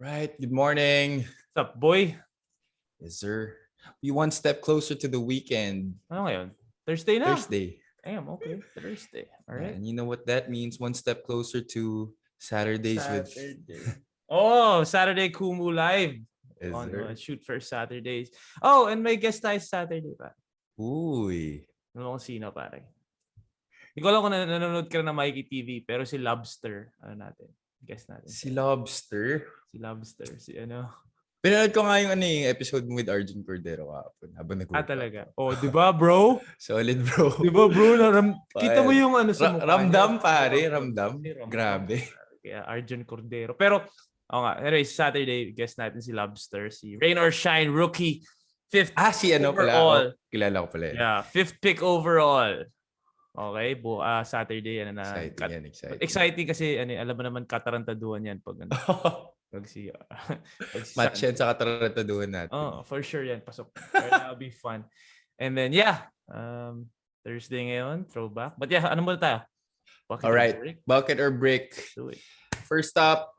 Right. Good morning. What's up, boy? Yes, sir. We one step closer to the weekend. Ano ngayon? Thursday na? Thursday. Damn, okay. Thursday. All Yeah, right. and you know what that means? One step closer to Saturdays with Saturday. Oh, Saturday Kumu Live. Yes, On sir. Shoot for Saturdays. Oh, and may guest tayo Saturday pa. Uy. Ano kung sino, pare? Hindi ko alam kung nanonood ka na ng Mikey TV, pero si Lobster, natin? Guest natin. Si Lobster. Si Lobster, si ano. Pinanood ko nga yung episode mo with Arjun Cordero kahapon habang nag-workout. Talaga. Oh, di ba, bro? Solid, bro. Di ba, bro? Kita mo yung sa mukha ramdam, niya. pare. Ramdam. Grabe. Kaya Arjun Cordero. Pero, anyway, Saturday, guest natin si Lobster, si Rain or Shine rookie. Fifth si ano overall. pala. Kilala ko pala. Yeah, fifth pick overall. Okay, Saturday. Exciting. Exciting kasi, alam mo naman, katarantaduhan yan pag pag si match yan sa katarantaduhan natin. Oh, for sure yan. Pasok. That'll be fun. And then, yeah. Thursday ngayon, throwback. But yeah, ano muna tayo? All right. Bucket or brick. Do it. First up,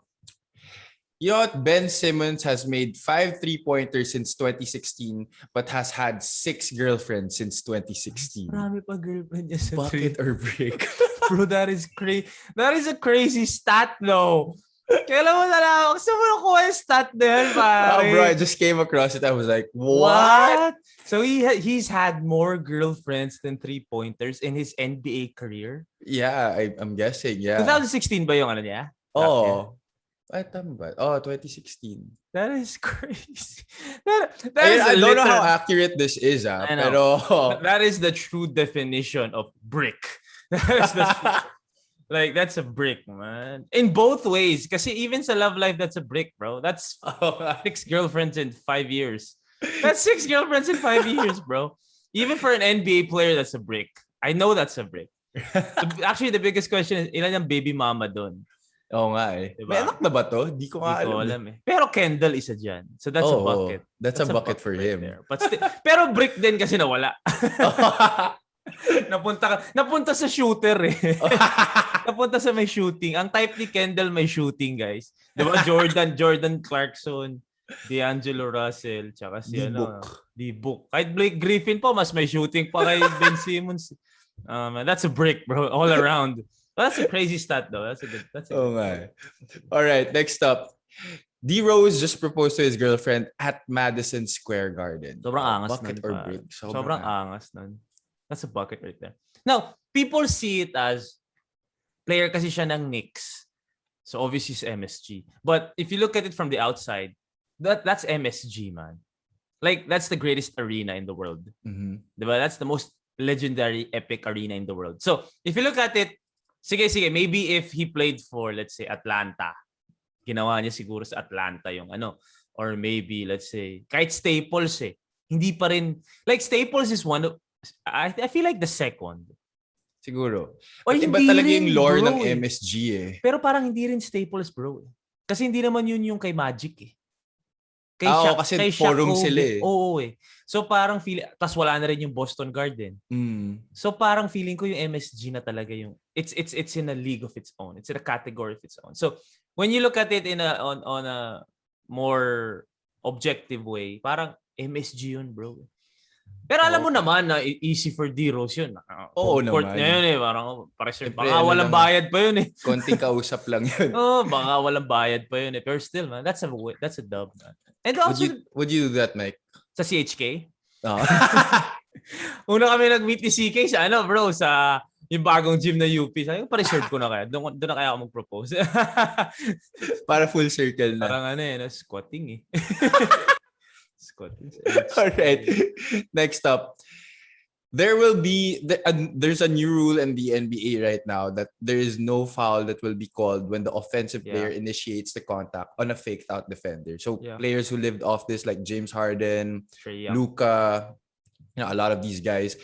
you know what? Ben Simmons has made 5 3-pointers since 2016 but has had 6 girlfriends since 2016. Marami pa girlfriend niya sa Bucket or brick. Bro, that is crazy. That is a crazy stat, though. Kailan mo nalaman? Gusto mo nakuha yung stat na yan, pare? Oh, bro, I just came across it. I was like, what? So he's had more girlfriends than 3-pointers in his NBA career? Yeah, I'm guessing, yeah. 2016 ba yung niya? Oh. Ay, tama ba? Oh, 2016. That is crazy. I don't know how accurate this is, pero... That is the true definition of brick. That is the like, that's a brick, man. In both ways. Kasi even sa love life, that's a brick, bro. That's 6 girlfriends in 5 years. That's 6 girlfriends in 5 years, bro. Even for an NBA player, that's a brick. I know that's a brick. Actually, the biggest question is, ilan yung baby mama doon? Oo nga eh. Diba? May anak na ba to? Di ko alam eh. Pero Kendall isa dyan. So that's a bucket. That's a bucket for him. But pero brick din kasi nawala. Napunta sa shooter eh. Napunta sa may shooting. Ang type ni Kendall may shooting, guys. Diba? Jordan Clarkson, D'Angelo Russell, tsaka si D-Book. Kahit Blake Griffin po, mas may shooting pa kay Ben Simmons. That's a brick, bro. All around. That's a crazy stat, though. That's a good. All right, next up. DRose just proposed to his girlfriend at Madison Square Garden. Sobrang angas bucket nun, or brick? Sobrang angas nun. That's a bucket right there. Now, people see it as player kasi siya ng Knicks. So obviously it's MSG. But if you look at it from the outside, that's MSG, man. Like, that's the greatest arena in the world. Mm-hmm. Diba? That's the most legendary, epic arena in the world. So, if you look at it, sige, maybe if he played for, let's say, Atlanta, ginawa niya siguro sa Atlanta yung or maybe, let's say, kahit Staples hindi pa rin, like Staples is one of, I feel like the second. Siguro. O iba talaga yung lore ng MSG eh. Pero parang hindi rin Staples, bro. Kasi hindi naman yun yung kay Magic eh. Kasi forum sila eh. Oo eh. So parang tas wala na rin yung Boston Garden. So parang feeling ko yung MSG na talaga yung it's in a league of its own. It's in a category of its own. So when you look at it on a more objective way, parang MSG yun, bro. Pero alam mo naman na easy for DRose yun. Oo naman. Court na yun eh. Parang baka walang bayad pa yun eh. Konting kausap lang yun. Baka walang bayad pa yun eh. Pero still, man, that's a dub, man. And also, would you do that, Mike? Sa CHK? Una kami nag-meet ni CK sa bro, sa yung bagong gym na UP. Sabi ko, pa-reserve ko na kaya. Doon na kaya ako mag-propose. Para full circle na. Parang squatting eh. All right. Next up. There's a new rule in the NBA right now that there is no foul that will be called when the offensive player initiates the contact on a faked out defender. So players who lived off this like James Harden, Luka, a lot of these guys,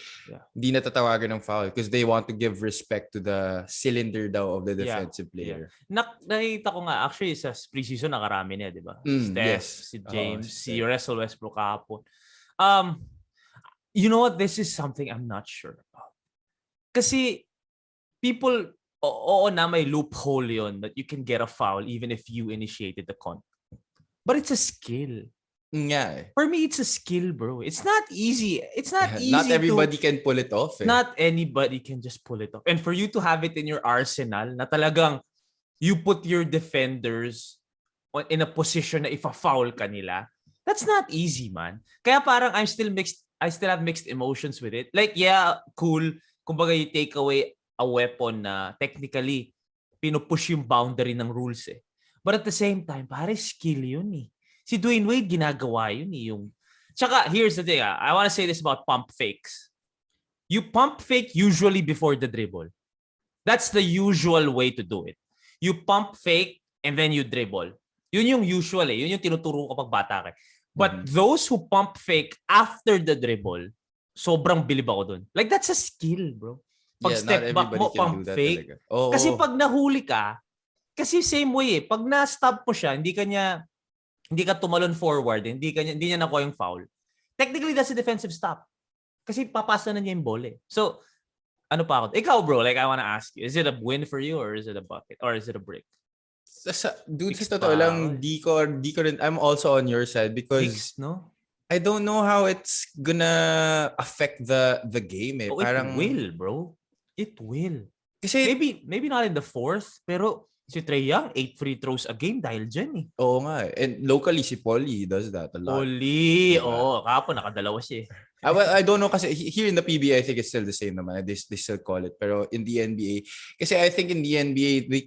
hindi natatawagan ng foul because they want to give respect to the cylinder daw of the defensive player. Nakita ko nga actually sa preseason nakarami na, di ba? Si Steph, si James, si Russell Westbrook kahapon. You know what? This is something I'm not sure about. Kasi people, oo na may loophole yon that you can get a foul even if you initiated the contact. But it's a skill. Yeah. For me, it's a skill, bro. It's not easy. It's not easy. Not everybody can pull it off. Not anybody can just pull it off. And for you to have it in your arsenal, na talagang you put your defenders in a position na ifa-foul ka nila, that's not easy, man. Kaya parang I still have mixed emotions with it. Like, yeah, cool. Kumbaga, you take away a weapon na technically pinupush yung boundary ng rules eh. But at the same time, pare, skill yun eh. Si Dwayne Wade, ginagawa yun eh. Tsaka, here's the thing. I want to say this about pump fakes. You pump fake usually before the dribble. That's the usual way to do it. You pump fake and then you dribble. Yun yung usual eh. Yun yung tinuturo kapag bata ka. But those who pump fake after the dribble, sobrang bilib ako dun. Like, that's a skill, bro. Pag step back mo, pump fake. Kasi pag nahuli ka, kasi same way eh. Pag na-stop mo siya, hindi ka tumalon forward, hindi niya nakuha yung foul. Technically, that's a defensive stop. Kasi papasa na niya yung ball eh. So, ano pa ako? Ikaw, bro, like I wanna ask you, is it a win for you or is it a bucket? Or is it a break? Dude, sa totoo lang, di ko rin, I'm also on your side because no? I don't know how it's gonna affect the game eh. It will, bro. It will. Kasi maybe not in the fourth, pero si Trae Young, 8 free throws a game dahil dyan eh. Oo nga. And locally, si Paulie does that a lot. Paulie, kapon, nakadalawa siya eh. I don't know kasi here in the PBA, I think it's still the same naman. They still call it. Pero in the NBA, kasi I think in the NBA, they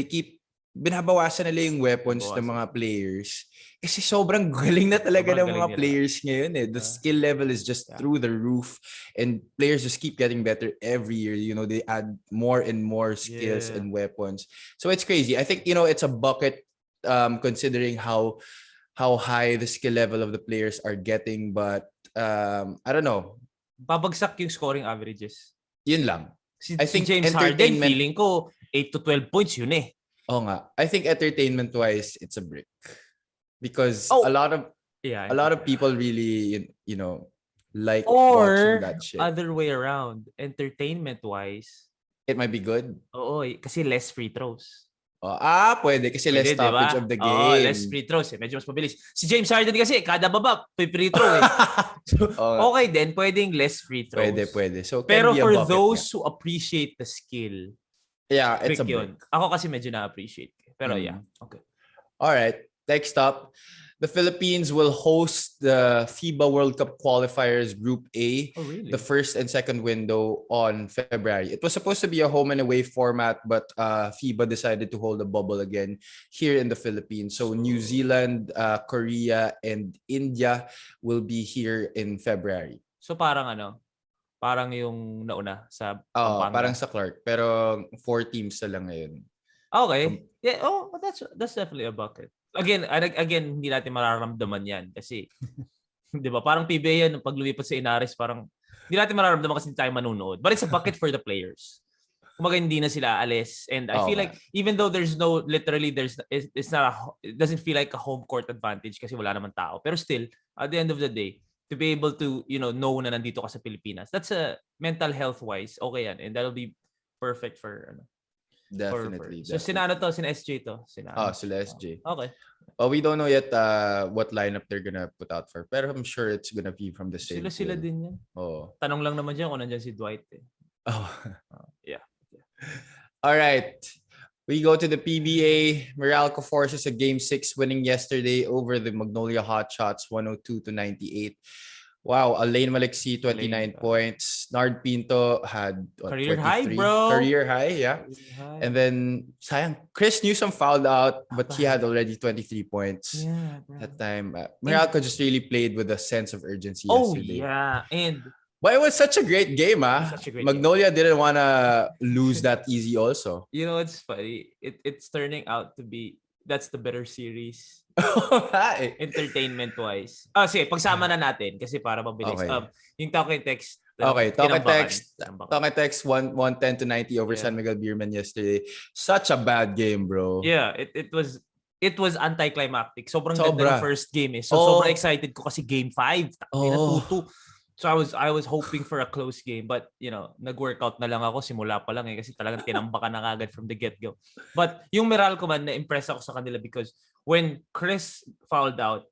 keep binabawasan nila yung weapons ng mga players. Kasi sobrang galing na talaga ng mga players ngayon eh. The skill level is just through the roof and players just keep getting better every year. You know, they add more and more skills and weapons. So it's crazy. I think, it's a bucket considering how high the skill level of the players are getting. But I don't know. Babagsak yung scoring averages. Yun lang. I think James Harden, feeling ko 8 to 12 points yun eh. Oo nga. I think entertainment-wise, it's a brick. Because a lot of people really, like watching that shit. Or other way around, entertainment-wise, it might be good. Oo, kasi less free throws. Pwede. Kasi less stoppage of the game. Less free throws eh. Medyo mas mabilis. Si James Harden kasi, kada baba, free throw eh. So, okay din, pwedeng less free throws. Pwede. So, pero for those who appreciate the skill, it's a brick. Ako kasi medyo na-appreciate. Pero okay. Alright. Next up, the Philippines will host the FIBA World Cup qualifiers Group A, really? The first and second window on February. It was supposed to be a home and away format, but FIBA decided to hold a bubble again here in the Philippines. So New Zealand, Korea, and India will be here in February. So parang yung nauna sa Pampanga. Parang sa Clark, pero 4 teams na lang ngayon. Okay. That's definitely a bucket. Again, hindi natin mararamdaman yan kasi, di ba, parang PBA yan, pag lumipat sa Inares, parang hindi natin mararamdaman kasi tayo manunood. But it's a bucket for the players. Kumaga hindi na sila alis. And I feel like, even though it doesn't feel like a home court advantage kasi wala naman tao. Pero still, at the end of the day, to be able to, know na nandito ka sa Pilipinas, that's a mental health-wise, okay yan. And that'll be perfect for, Definitely. So, sina SJ to? Sila SJ. Okay. Well, we don't know yet what lineup they're gonna put out for. Pero I'm sure it's gonna be from the same Sila din yan. Tanong lang naman dyan kung nandyan si Dwight eh. Yeah. All right. We go to the PBA. Meralco Forces a Game 6 winning yesterday over the Magnolia Hotshots 102-98. Wow, Alain Maliksi, 29 points. Nard Pinto had career 23. High, bro. Career high, yeah. And then, sayang, Chris Newsom fouled out, but he had already 23 points that time. Meralco just really played with a sense of urgency yesterday. Yeah. But it was such a great game, Magnolia didn't want to lose that easy also. You know, it's funny. It's turning out to be, that's the better series. Entertainment-wise. Sige, pagsama na natin kasi para mabilis. Okay. Yung talking text. Talking text 110-90 over San Miguel Beerman yesterday. Such a bad game, bro. Yeah, it was anticlimactic. Sobrang ganda ng first game eh. So sobrang excited ko kasi game 5. 2-2. So I was hoping for a close game, but nag-workout na lang ako simula pa lang eh kasi talagang tinambakan na kagad from the get-go. But yung Meralco man, na-impress ako sa kanila because when Chris fouled out,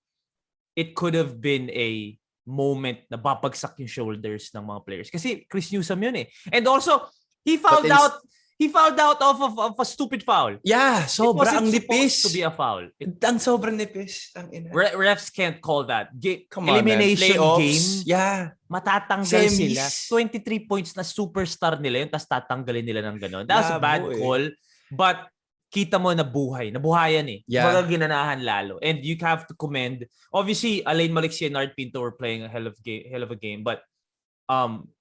it could have been a moment na babagsak yung shoulders ng mga players. Kasi Chris Newsome yun eh. And also, he fouled out off of a stupid foul. Yeah, sobrang nipis. To be a foul. Ang sobrang nipis. Refs can't call that. Come on, elimination man. game. Yeah. Matatanggal sila. 23 points na superstar nila yun, tapos tatanggalin nila ng gano'n. That was a bad call. But kita mo na nabuhayan eh. Yeah. Mga ginanahan lalo. And you have to commend, obviously, Alain Maliksi and Nard Pinto were playing a hell of a game. But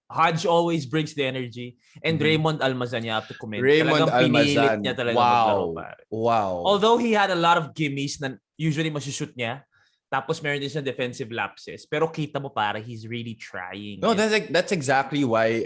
Hodge always brings the energy. And Raymond Almazan, you have to commend. Raymond Almazan. Niya talaga wow. Maglaro, wow. Although he had a lot of gimmies na usually masushoot niya, tapos meron din siyang defensive lapses. Pero kita mo pare, he's really trying. No, that's exactly why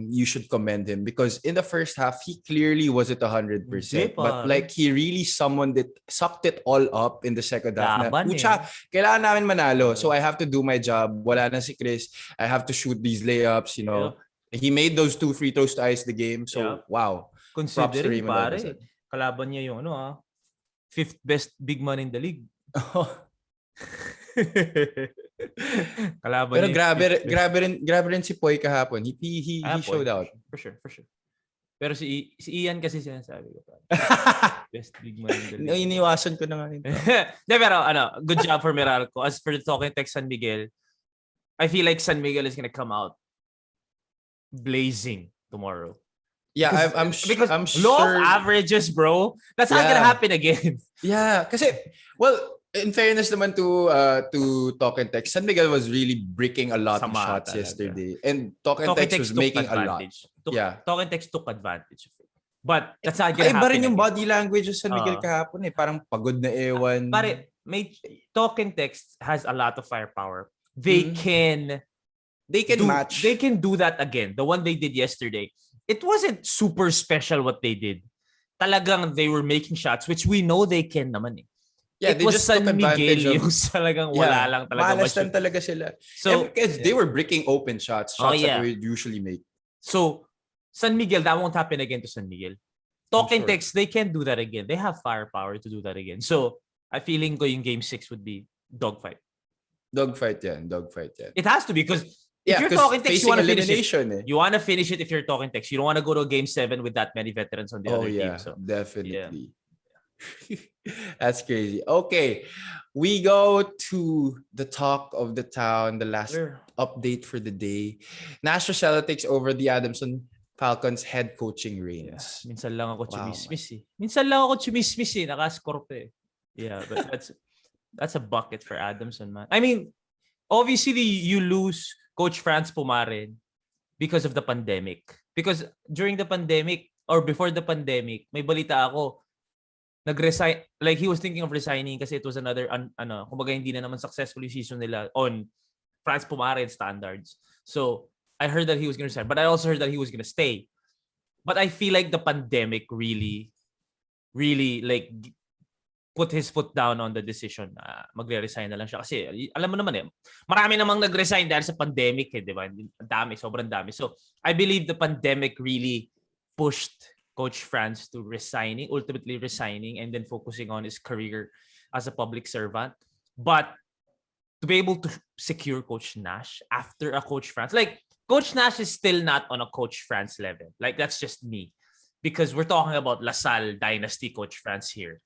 you should commend him. Because in the first half, he clearly wasn't 100%. But like, he really sucked it all up in the second half. Pucha, kailangan namin manalo. So I have to do my job. Wala na si Chris. I have to shoot these layups, you know. Yeah. He made those 2 free throws to ice the game. So, wow. Considering pare, kalaban niya yung 5th best big man in the league. Pero grabe rin si Poy kahapon. He showed out. For sure. Pero si Ian kasi sinasabi ko. Best big man in the league. Iniwasan ko na nga nito. Pero good job for Meralco. As for the talking text San Miguel, I feel like San Miguel is gonna come out blazing tomorrow. Yeah, I'm sure. Law of averages, bro. That's not gonna happen again. Yeah, kasi in fairness naman to Talk and Text, San Miguel was really breaking a lot of shots yesterday. And Talk and Text was making advantage. A lot. Talk and Text took advantage of it. But that's not gonna happen. Iba rin yung body language of San Miguel kahapon eh. Parang pagod na ewan. Pare, Talk and Text has a lot of firepower. They can match. They can do that again. The one they did yesterday. It wasn't super special what they did. Talagang they were making shots, which we know they can naman eh. Yeah, it was San Miguel yung talagang wala lang talaga. Malas lang talaga sila. So, because they were breaking open shots that we would usually make. So, San Miguel, that won't happen again to San Miguel. Talk and Text, they can't do that again. They have firepower to do that again. So, I feeling ko yung game 6 would be dogfight. Dogfight yan. It has to be because if you're Talking Text, you want to finish it. You want to finish it if you're Talking Text. You don't want to go to game 7 with that many veterans on the other team. So, definitely. Yeah. That's crazy. Okay, we go to the talk of the town, the last update for the day. Nashville Celtics over the Adamson Falcons head coaching reigns. Yeah. Minsan lang ako chumismis eh. Nakascore pa eh. Yeah, but that's a bucket for Adamson, man. I mean, obviously you lose Coach Franz Pumarin because of the pandemic. Because during the pandemic or before the pandemic, may balita ako, nag-resign, like he was thinking of resigning kasi it was another, kumbaga hindi na naman successful yung season nila on Franz Pumarin standards. So, I heard that he was going to resign, but I also heard that he was going to stay. But I feel like the pandemic really like put his foot down on the decision na magre-resign na lang siya. Kasi alam mo naman eh, marami namang nag-resign dahil sa pandemic eh, di ba? Sobrang dami. So, I believe the pandemic really pushed Coach Franz to ultimately resigning and then focusing on his career as a public servant. But to be able to secure Coach Nash after a Coach Franz, like Coach Nash is still not on a Coach Franz level. Like that's just me. Because we're talking about LaSalle Dynasty Coach Franz here.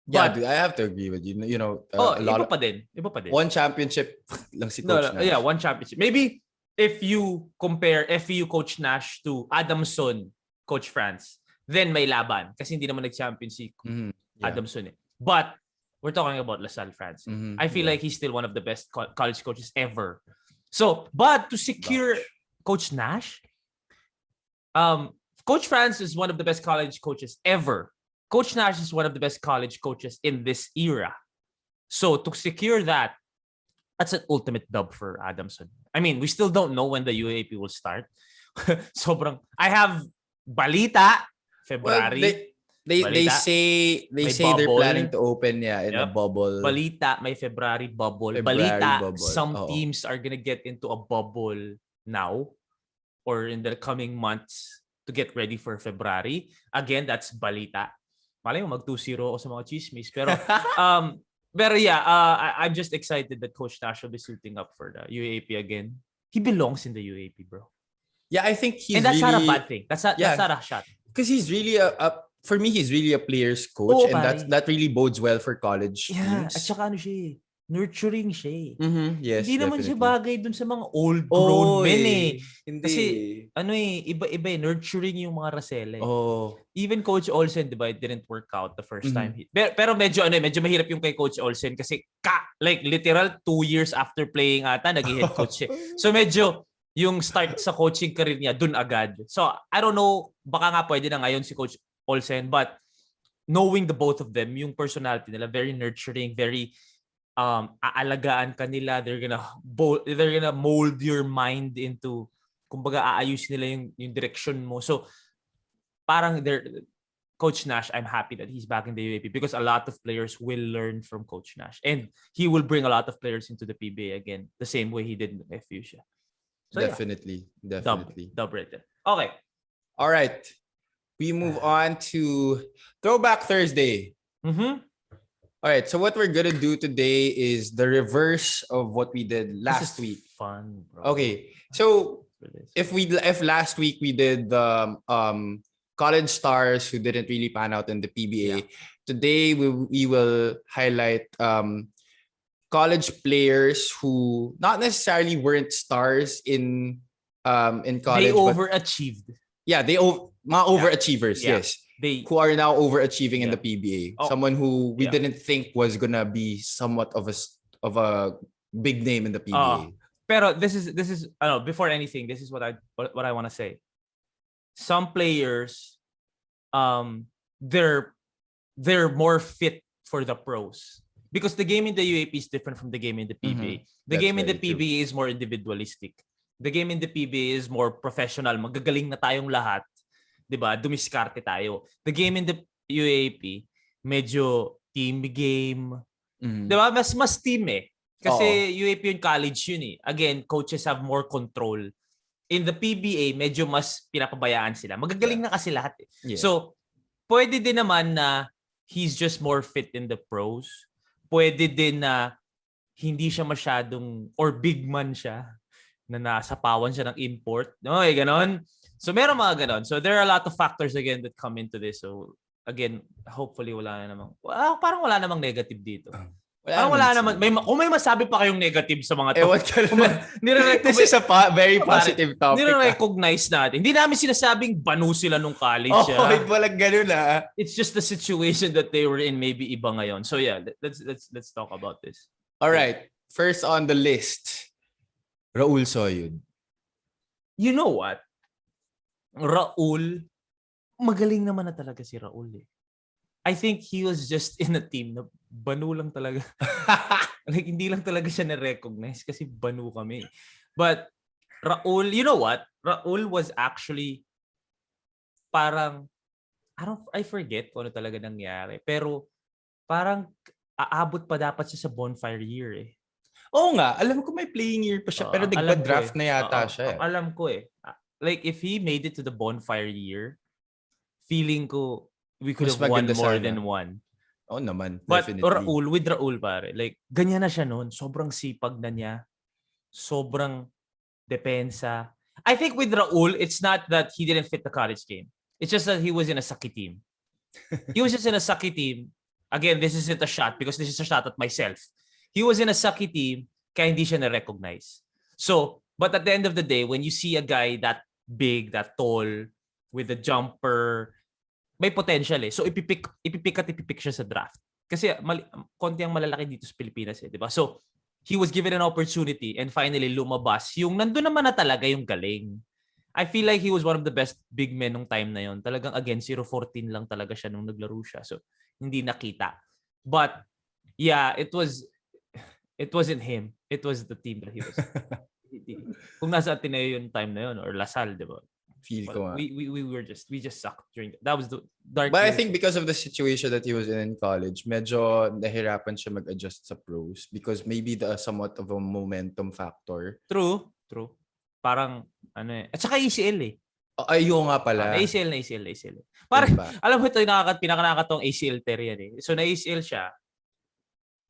Yeah, dude, I have to agree with you. You know, a lot iba pa din. One championship lang si Coach Nash. Yeah, one championship. Maybe if you compare FEU Coach Nash to Adamson Coach Franz, then may laban. Kasi hindi naman nag-champion si Adamson eh. But we're talking about LaSalle Franz. I feel like he's still one of the best college coaches ever. So, but to secure Coach Nash, Coach Franz is one of the best college coaches ever. Coach Nash is one of the best college coaches in this era. So to secure that, that's an ultimate dub for Adamson. I mean, we still don't know when the UAP will start. I have balita February. Well, they say they're planning to open in a bubble. Balita may February bubble. Some teams are gonna get into a bubble now or in the coming months to get ready for February. Again, that's balita. malay mo mag 2-0 ako sa mga chismis. Pero yeah, I'm just excited that Coach Nash will be suiting up for the UAP again. He belongs in the UAP, bro. Yeah, I think he's and that's really... not a bad thing. That's not a shot. Because he's really for me, he's really a player's coach. And that really bodes well for college teams. At saka ano siya nurturing siya Yes, hindi naman siya bagay dun sa mga old-grown men Hindi. Kasi iba nurturing yung mga Rasela Oh. Even Coach Olsen, diba, it didn't work out the first time. Pero medyo mahirap yung kay Coach Olsen kasi like literal 2 years after playing naging head coach siya. So medyo yung start sa coaching career niya dun agad. So I don't know, baka nga pwede na ngayon si Coach Olsen, but knowing the both of them, yung personality nila very nurturing, very aalagaan ka nila, they're gonna mold your mind into, kumbaga aayusin nila yung direction mo. So parang Coach Nash, I'm happy that he's back in the UAP because a lot of players will learn from Coach Nash and he will bring a lot of players into the PBA again the same way he did in the Fuchsia. So definitely. Dub right there. Okay. All right. We move on to Throwback Thursday. All right, so what we're gonna do today is the reverse of what we did last week. Fun, bro. Okay, so if last week we did the college stars who didn't really pan out in the PBA, today we will highlight college players who not necessarily weren't stars in college. They overachieved. Mga overachievers, yes. Who are now overachieving in the PBA. Someone who we didn't think was gonna be somewhat of a big name in the PBA. Pero this is before anything, this is what I want to say. Some players, they're more fit for the pros because the game in the UAP is different from the game in the PBA. The game in the PBA is more individualistic. The game in the PBA is more professional. Magagaling na tayong lahat. Diba? Dumiskarte tayo. The game in the UAP, medyo team game. Diba? Mas team Kasi UAP yung college yun Again, coaches have more control. In the PBA, medyo mas pinapabayaan sila. Magagaling na kasi lahat So, pwede din naman na he's just more fit in the pros. Pwede din na hindi siya masyadong, or big man siya, na nasapawan siya ng import. Ganon. So meron mga ganon. So there are a lot of factors again that come into this. So again, hopefully parang wala namang negative dito. Wala naman. Kung may masabi pa kayong negative sa mga to. This is a very positive topic. Nire-recognize natin. Hindi namin sinasabing banu sila nung college. Walang ganun It's just the situation that they were in, maybe iba ngayon. So yeah, let's talk about this. All right. First on the list, Raul Soyud. You know what? Raul, magaling naman na talaga si Raul I think he was just in a team na banu lang talaga. Like, hindi lang talaga siya na-recognize kasi banu kami. But Raul, you know what? Raul was actually parang, I forget kung ano talaga nangyari. Pero parang aabot pa dapat siya sa bonfire year Oo nga, alam ko may playing year pa siya pero nagpa-draft na yata siya. Alam ko Like, if he made it to the bonfire year, feeling ko we could have won more than one. Oo naman, but definitely. with Raul pare, like, ganyan na siya noon. Sobrang sipag na niya. Sobrang depensa. I think with Raul, it's not that he didn't fit the college game. It's just that he was in a sucky team. He was just in a sucky team. Again, this isn't a shot because this is a shot at myself. He was in a sucky team kaya hindi siya na-recognize. So, but at the end of the day, when you see a guy that big, that tall, with a jumper, may potential So, ipipick siya sa draft. Kasi konti ang malalaki dito sa Pilipinas di ba? So, he was given an opportunity and finally lumabas. Yung nandun naman na talaga yung galing. I feel like he was one of the best big men nung time na yon. Talagang again, 0-14 lang talaga siya nung naglaro siya. So, hindi nakita. But, yeah, it wasn't him. It was the team that he was. Kung nasa Ateneo yung time na yun or Lasal, di ba? Feel ko we just sucked during that was the dark. But I think because of the situation that he was in college, medyo nahirapan siya mag-adjust sa pros because maybe somewhat of a momentum factor. True. Parang at saka ACL Ay, yung nga pala. Na-ACL. Parang, alam mo ito, yung pinaka-nakakatong ACL tear yan eh. So, na-ACL siya,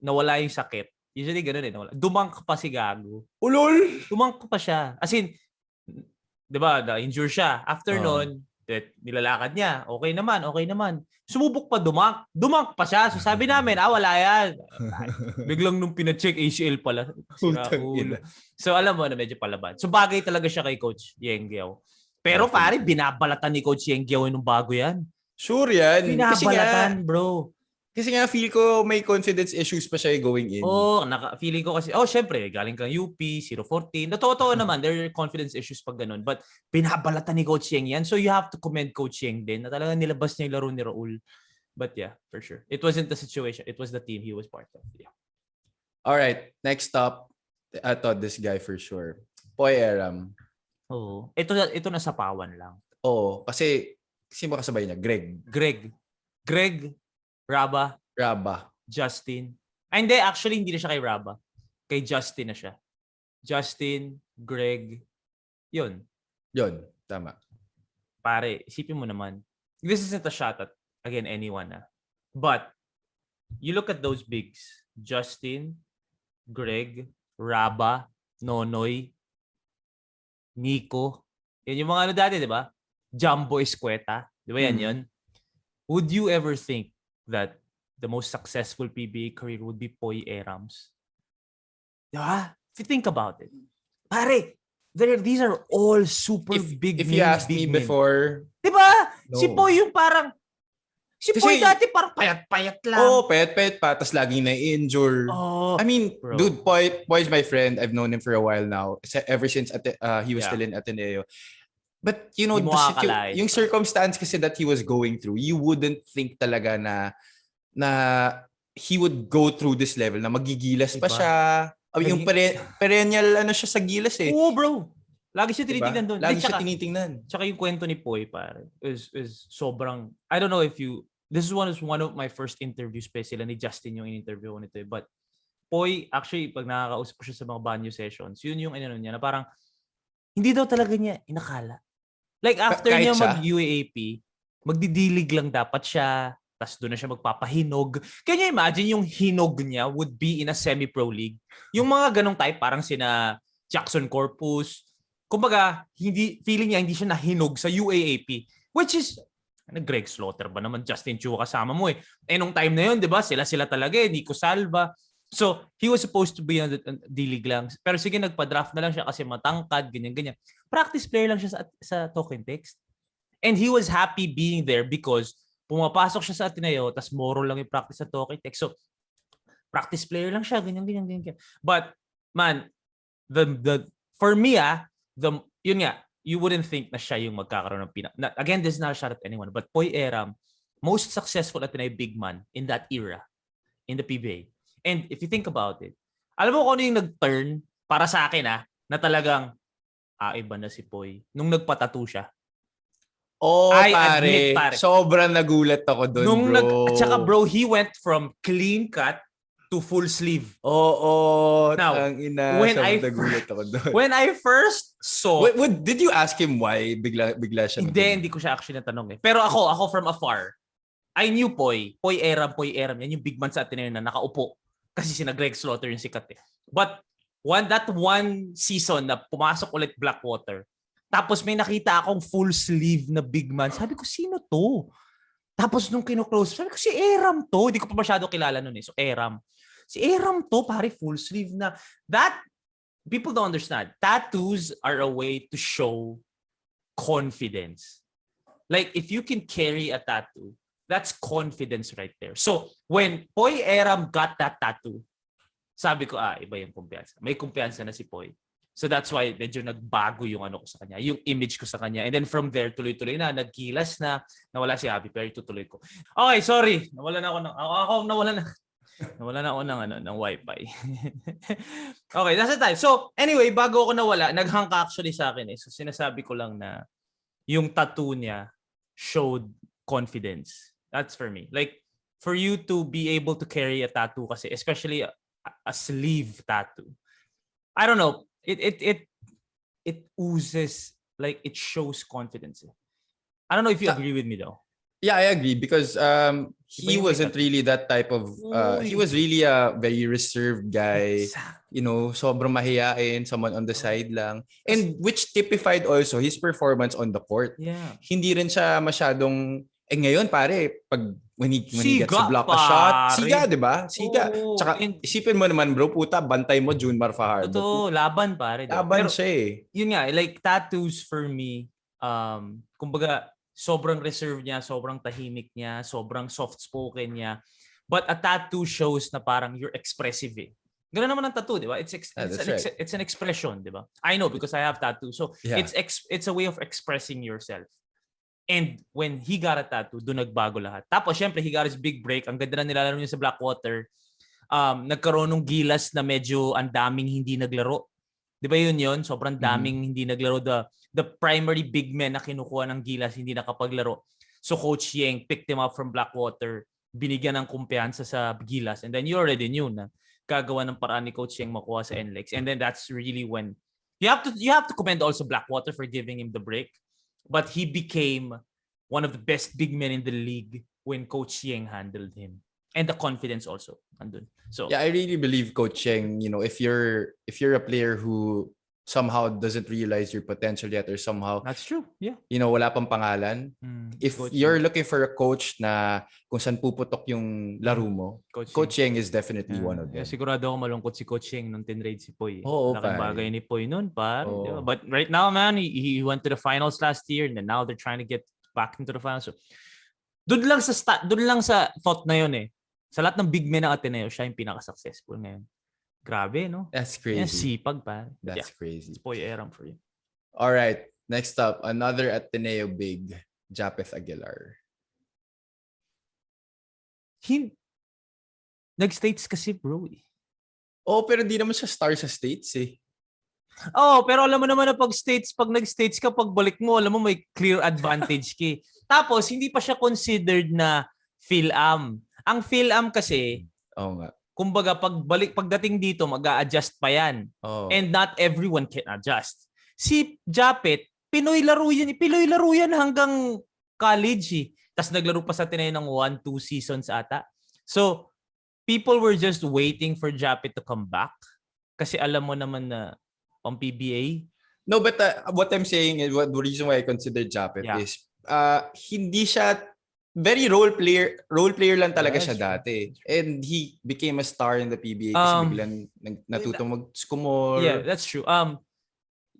nawala yung sakit. Usually, ganun eh. Nawala. Dumangk pa si Gago. Ulol! Dumangk pa siya. As in, di ba, na-injure siya. After nun, nilalakad niya. Okay naman. Sumubok pa dumangk pa siya. So, sabi namin, wala yan. Biglang nung pina-check, ACL pala. Sira ulo. So, alam mo na medyo palaban. So, bagay talaga siya kay Coach Yengyao. Pero pare, binabalatan ni Coach Yengyao nung bago yan. Sure yan. Binabalatan, bro. Kasi nga, feel ko may confidence issues pa siya going in. Feeling ko kasi, syempre, galing kang UP, 0-14. Totoo naman, there are confidence issues pag ganun. But binabalatan ni Coach Yeng yan. So you have to commend Coach Yeng din na talaga nilabas niya yung laro ni Raul. But yeah, for sure. It wasn't the situation. It was the team he was part of. Yeah. All right. Next up, I thought this guy for sure. Poy Aram. Oo. Ito na sa pawan lang. Oo. Kasi, sino ba kasabay niya? Greg, Raba. Justin. Hindi, actually, hindi na siya kay Raba. Kay Justin na siya. Justin, Greg. Yun, tama. Pare, isipin mo naman. This isn't a shot at, again, anyone. But, you look at those bigs. Justin, Greg, Raba, Nonoy, Nico. Yan yung mga dati, di ba? Jumbo Escueta. Di ba yan yun? Would you ever think that the most successful PBA career would be Poy Erams? Di ba? If you think about it. Pare, these are all super big If you asked me before... Di ba? No. Si Poy yung parang... Poy dati parang payat-payat lang. Payat-payat pa. Tapos laging na-injure. I mean, bro. Dude, Poy is my friend. I've known him for a while now. Ever since he was still in Ateneo. But, you know, yung circumstance kasi that he was going through, you wouldn't think talaga na he would go through this level, na magigilas pa siya. Yung perennial siya sa gilas eh. Oo, bro. Lagi siya tinitingnan doon. Lagi siya tinitingnan. Tsaka yung kwento ni Poy, pare, is sobrang, I don't know if this is one of my first interviews pa sila ni Justin yung in-interview ko nito. But Poy, actually, pag nakakausap ko siya sa mga banyo sessions, yun yung niya na parang, hindi daw talaga niya inakala. Like after niya mag-UAAP, magdidilig lang dapat siya, tapos doon na siya magpapahinog. Can you imagine yung hinog niya would be in a semi-pro league? Yung mga ganong type, parang sina Jackson Corpus, kumbaga, feeling niya hindi siya nahinog sa UAAP. Which is, Greg Slaughter ba naman, Justin Chua kasama mo eh. Nung time na yun, di ba? Sila talaga eh, Nico Salva. So, he was supposed to be on the D-League lang. Pero sige, nagpa-draft na lang siya kasi matangkad, ganyan-ganyan. Practice player lang siya sa Token Text. And he was happy being there because pumapasok siya sa Ateneo, tas moro lang yung practice sa Token Text. So, practice player lang siya, ganyan. But, man, for me, yun nga, you wouldn't think na siya yung magkakaroon ng again, this is not a shot at anyone, but Poy Eram, most successful Ateneo big man in that era, in the PBA. And if you think about it, alam mo kung ano yung nag-turn para sa akin na talagang, iba na si Poy. Nung nagpatattoo siya. Pare. Sobrang nagulat ako doon, bro. At saka bro, he went from clean cut to full sleeve. Now, when I first saw... Did you ask him why bigla siya? Hindi ko siya actually natanong eh. Pero ako from afar, I knew Poy Eram. Yan yung big man sa Ateneo na nakaupo. Kasi sina Greg Slaughter yung sikat eh. But that one season na pumasok ulit Blackwater, tapos may nakita akong full sleeve na big man. Sabi ko, sino to? Tapos nung kino-close, sabi ko, si Eram to. Hindi ko pa masyado kilala nun eh. So Eram. Si Eram to, pare, full sleeve na. That, people don't understand. Tattoos are a way to show confidence. Like, if you can carry a tattoo, that's confidence right there. So, when Poy Eram got that tattoo, sabi ko, iba yung kumpiyansa. May kumpiyansa na si Poy. So, that's why medyo nagbago yung ano ko sa kanya, yung image ko sa kanya. And then from there, tuloy-tuloy na, nagkilas na, nawala si Abby, pero itutuloy ko. Okay, sorry. Nawala na ako ng wifi. Okay, that's the time. So, anyway, bago ako nawala, naghangka actually sa akin eh. So, sinasabi ko lang na yung tattoo niya showed confidence. That's for me. Like, for you to be able to carry a tattoo kasi, especially a sleeve tattoo, I don't know, it oozes like it shows confidence. I don't know if you agree with me though. Yeah, I agree because he wasn't really that type of he was really a very reserved guy. Exactly. Sobrang mahiyain, someone on the side lang. And which typified also his performance on the court. Yeah. Hindi rin siya masyadong ngayon pare, when he gets to block a shot, siga, 'di ba? Siga. Tsaka isipin mo naman bro, puta, bantay mo Junmar Fajardo. Totoo, laban pare. Laban siya eh. Yun nga, like tattoos for me, kumbaga sobrang reserved niya, sobrang tahimik niya, sobrang soft-spoken niya. But a tattoo shows na parang you're expressive eh. Ganun naman ang tattoo, di ba? It's an expression, di ba? I know because I have tattoo. So it's a way of expressing yourself. And when he got a tattoo, doon nagbago lahat. Tapos syempre, he got his big break. Ang ganda na nilalaro niya sa Blackwater. Nagkaroon ng gilas na medyo ang daming hindi naglaro. Di ba yun? Sobrang daming hindi naglaro. The primary big men na kinukuha ng gilas hindi nakapaglaro. So Coach Yeng picked him up from Blackwater, binigyan ng kumpiyansa sa gilas. And then you already knew na gagawa ng paraan ni Coach Yeng makuha sa NLEX. And then that's really when you have to commend also Blackwater for giving him the break. But he became one of the best big men in the league when Coach Yeng handled him. And the confidence also. Andun. So yeah, I really believe Coach Yeng, if you're a player who somehow doesn't realize your potential yet or somehow that's true. Yeah. Wala pang pangalan. If you're looking for a coach na kung saan puputok yung laro mo, Coach Yeng is definitely one of them. Yeah, sigurado ako malungkot si Coach Yeng nung tinrade si Poy. Laking bagay ni Poy noon, diba? But right now, man, he went to the finals last year and then now they're trying to get back into the finals. So, doon lang sa thought na yun eh. Sa lahat ng big men ng Ateneo, siya yung pinaka-successful ngayon. Grabe, no? That's crazy. Yan, sipag pa. That's crazy. It's Poy Aram for you. All right. Next up, another Ateneo big, Japeth Aguilar. Nag-States kasi, bro. Pero di naman siya star sa States eh. Pero alam mo naman na pag nag-States ka, pagbalik mo, alam mo may clear advantage ki. Tapos, hindi pa siya considered na PhilAm. Ang PhilAm kasi, nga. kumbaga pagdating dito mag-a-adjust pa yan. And not everyone can adjust. Si Japeth, Pinoy laro yan hanggang college eh. Tapos naglaro pa sa Ateneo ng 1-2 seasons ata. So people were just waiting for Japeth to come back kasi alam mo naman na pang PBA. No, but what I'm saying is the reason why I consider Japeth is hindi siya very role player lang talaga siya dati. And he became a star in the PBA kasi biglang natutong mag-skumor. Yeah, that's true.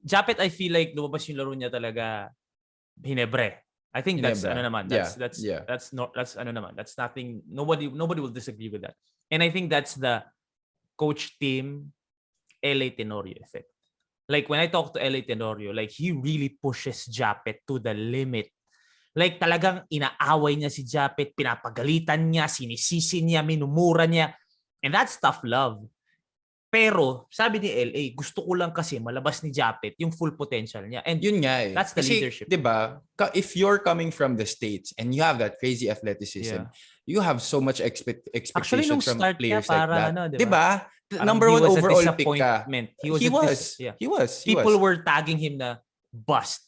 Japeth, I feel like lumabas yung laro niya talaga Hinebre. I think that's that's nothing. Nobody will disagree with that. And I think that's the coach team LA Tenorio effect. Like when I talk to LA Tenorio, like he really pushes Japeth to the limit. Like talagang inaaway niya si Japeth, pinapagalitan niya, sinisisi niya, minumura niya. And that's tough love. Pero sabi ni LA, gusto ko lang kasi malabas ni Japeth yung full potential niya. And yun nga eh. That's the kasi, leadership. Diba, if you're coming from the States and you have that crazy athleticism, you have so much expectations from players like that. Diba? Number one overall pick ka. He was. People were tagging him na bust.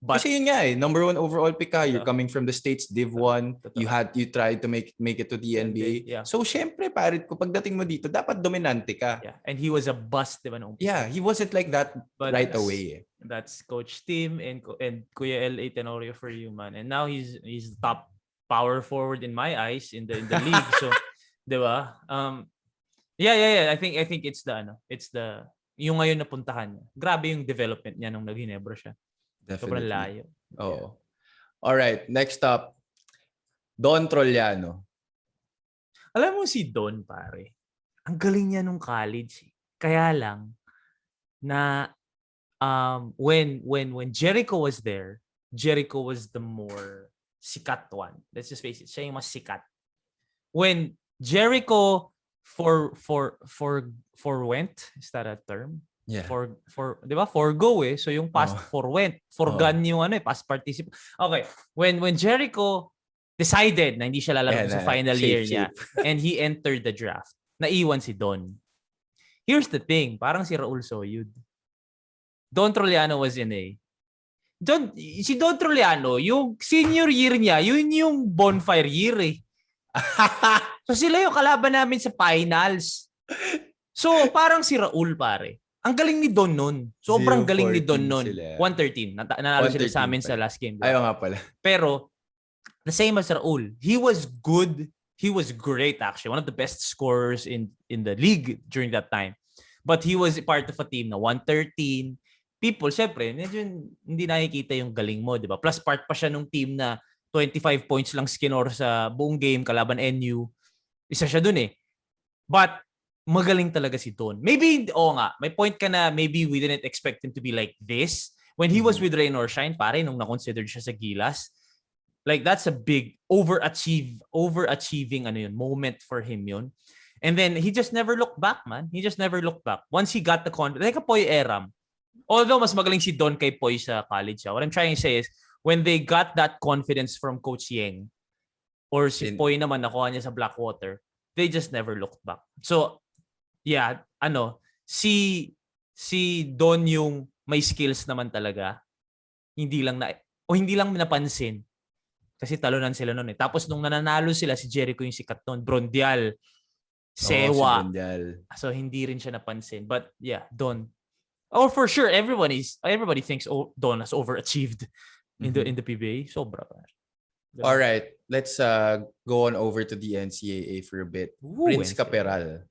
But, kasi yun nga eh, number one overall pick ka, you're coming from the States, Div 1, you tried to make it to the NBA. Yeah. So syempre, pare, kung pagdating mo dito, dapat dominante ka. Yeah. And he was a bust, diba? Yeah, he wasn't like that right away. That's Coach Tim and Kuya LA Tenorio for you, man. And now he's the top power forward in my eyes in the league. So, diba? Yeah. I think it's the yung ngayon napuntahan niya. Grabe yung development niya nung nag-Ginebra siya. Definitely. Sobrang layo. Yeah. All right, next up, Don Trollano. Alam mo si Don, pare. Ang galing niya nung college. Kaya lang na when Jericho was there, Jericho was the more sikat one. Let's just face it, siya yung mas sikat. When Jericho forwent, is that a term? Yeah. For 'di ba? Forgo eh. So yung past forwent, forgone yung past participle. Okay, when Jericho decided na hindi siya lalaro sa final year niya and he entered the draft, naiwan si Don. Here's the thing, parang si Raul Soyud. Don Troliano was in a... si Don Troliano, yung senior year niya, yun yung bonfire year eh. So sila yung kalaban namin sa finals. So parang si Raul pare. Ang galing ni Don nun. Sobrang galing ni Don nun. 113. Nanalo sila sa amin sa last game. Ayaw nga pala. Pero the same as Raul. He was good. He was great actually. One of the best scorers in the league during that time. But he was part of a team na 113. People, syempre, medyo hindi nakikita yung galing mo, di ba? Plus part pa siya nung team na 25 points lang skinor sa buong game kalaban NU. Isa siya dun eh. But magaling talaga si Don. Maybe, nga, may point ka na maybe we didn't expect him to be like this. When he was with Rain or Shine, pare, nung na-considered siya sa Gilas, like that's a big overachieving moment for him yun. And then he just never looked back, man. He just never looked back. Once he got the confidence, like a Poy Eram. Although mas magaling si Don kay Poy sa college. What I'm trying to say is, when they got that confidence from Coach Yeng, or si Poy naman nakuha niya sa Blackwater, they just never looked back. So, yeah, si Don yung may skills naman talaga, hindi lang napansin. Kasi talunan sila noon eh. Tapos nung nananalo sila, si Jericho yung sikat noon. Brondial, Sewa. Si so, hindi rin siya napansin. But yeah, Don. Oh, for sure, everybody thinks Don has overachieved in the PBA. Sobra. All right, let's go on over to the NCAA for a bit. Prince Caperal.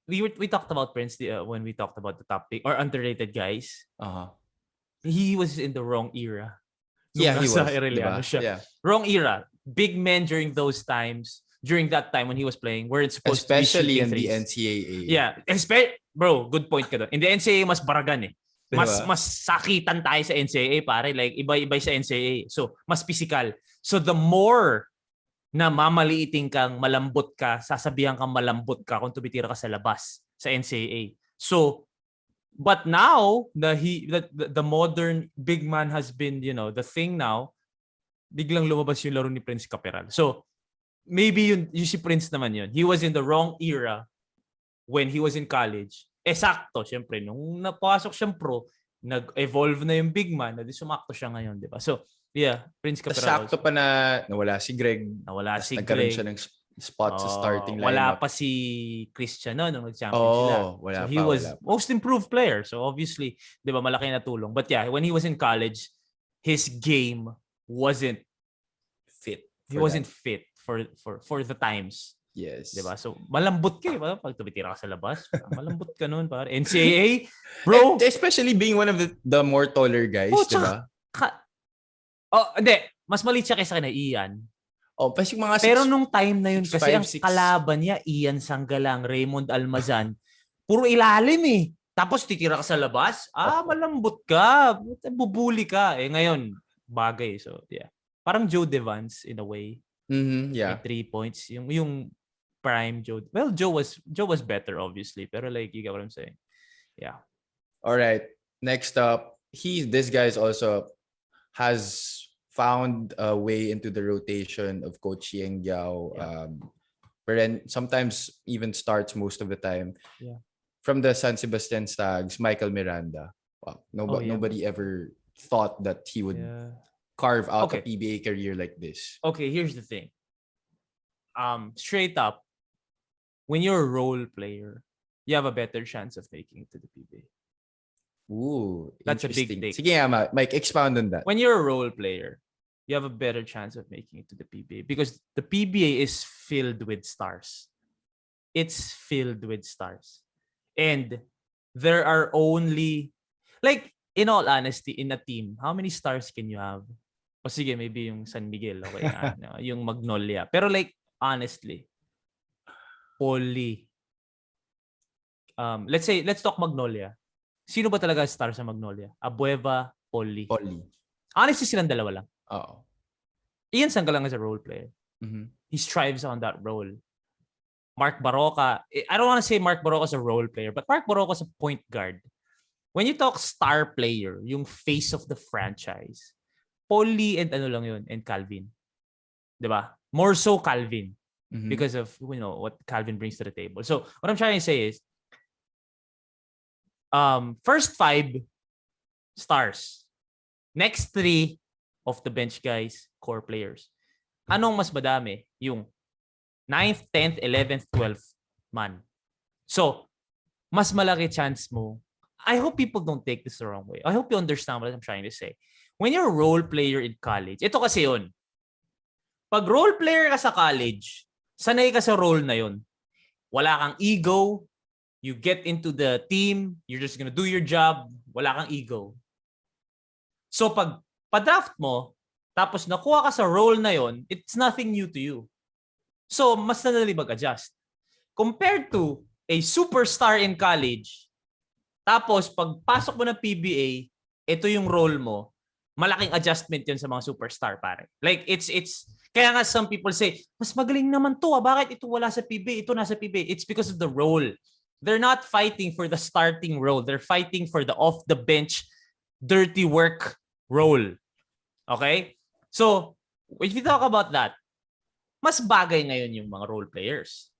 We talked about Prince when we talked about the top pick or underrated guys. Uh-huh. He was in the wrong era. Yeah, he was. Diba? Yeah. Wrong era. Big men during those times. During that time when he was playing, weren't supposed especially to be in the NCAA. Yeah, bro, good point ka doon. In the NCAA, mas baragan eh. Mas sakitan tayo sa NCAA, pare. Like, iba-iba sa NCAA. So, mas physical. So, the more na mamaliiting kang malambot ka, sasabihan kang malambot ka kung tumitira ka sa labas sa NCAA. So, but now, the modern big man has been, the thing now, biglang lumabas yung laro ni Prince Caperal. So, maybe yung si Prince naman yun. He was in the wrong era when he was in college. Sakto, syempre. Nung napasok siyang pro, nag-evolve na yung big man, sumakto siya ngayon, di ba? So, yeah, Prince Caperal. Sakto pa na nawala si Greg. Nagkaroon siya ng spot sa starting lineup. Wala pa si Christian nung nag-champion sila. He was most improved player. So, obviously, di ba, malaki na tulong. But yeah, when he was in college, his game wasn't fit. He wasn't fit for the times. Yes. Diba? So, malambot ka eh. Pag tumitira ka sa labas, malambot ka nun. NCAA, bro. And especially being one of the more taller guys, diba? Hindi. Mas maliit siya kaysa kina Ian. Kasi mga pero nung time na yun, kasi ang kalaban niya, Ian Sanggalang, Raymond Almazan, puro ilalim eh. Tapos titira ka sa labas, malambot ka. Bubuli ka. Ngayon, bagay. So, yeah. Parang Joe Devance in a way. Mm-hmm, yeah. Like 3 points. Yung prime Joe. Well, Joe was better obviously, pero like you get what I'm saying. Yeah. All right. Next up, this guy also has found a way into the rotation of Coach Yeng Giao. Yeah. But then sometimes even starts most of the time. Yeah. From the San Sebastian Stags, Michael Miranda. Wow. Nobody ever thought that he would carve out a PBA career like this. Okay, here's the thing. Straight up, when you're a role player, you have a better chance of making it to the PBA. Ooh, that's a big take. Sige nga, Mike, expound on that. When you're a role player, you have a better chance of making it to the PBA because the PBA is filled with stars. It's filled with stars. And there are only, like, in all honesty, in a team, how many stars can you have? O sige, maybe yung San Miguel, okay, yung Magnolia. Pero like, honestly, Poly. Let's talk Magnolia. Sino ba talaga star sa Magnolia? Abueva, Poly. Honestly, silang dalawa lang. Oo. Ian Sanggalang is a role player. Mm-hmm. He strives on that role. Mark Baroka, I don't want to say Mark Baroka is a role player, but Mark Baroka is a point guard. When you talk star player, yung face of the franchise, Poly and and Calvin. Diba? More so Calvin because of what Calvin brings to the table. So what I'm trying to say is First 5 stars. Next 3 off the bench guys, core players. Anong mas madami? Yung 9th, 10th, 11th, 12th man. So, mas malaki chance mo. I hope people don't take this the wrong way. I hope you understand what I'm trying to say. When you're a role player in college, ito kasi yun. Pag role player ka sa college, sanay ka sa role na yun. Wala kang ego. You get into the team. You're just gonna do your job. Wala kang ego. So pag pa-draft mo, tapos nakuha ka sa role na yon, it's nothing new to you. So mas nadali mag-adjust. Compared to a superstar in college, tapos pagpasok mo ng PBA, ito yung role mo, malaking adjustment yun sa mga superstar, pare. Like, it's kaya nga some people say, mas magaling naman to, bakit ito wala sa PBA, ito nasa PBA? It's because of the role. They're not fighting for the starting role. They're fighting for the off-the-bench, dirty work role. Okay? So, if you talk about that, mas bagay ngayon yung mga role players.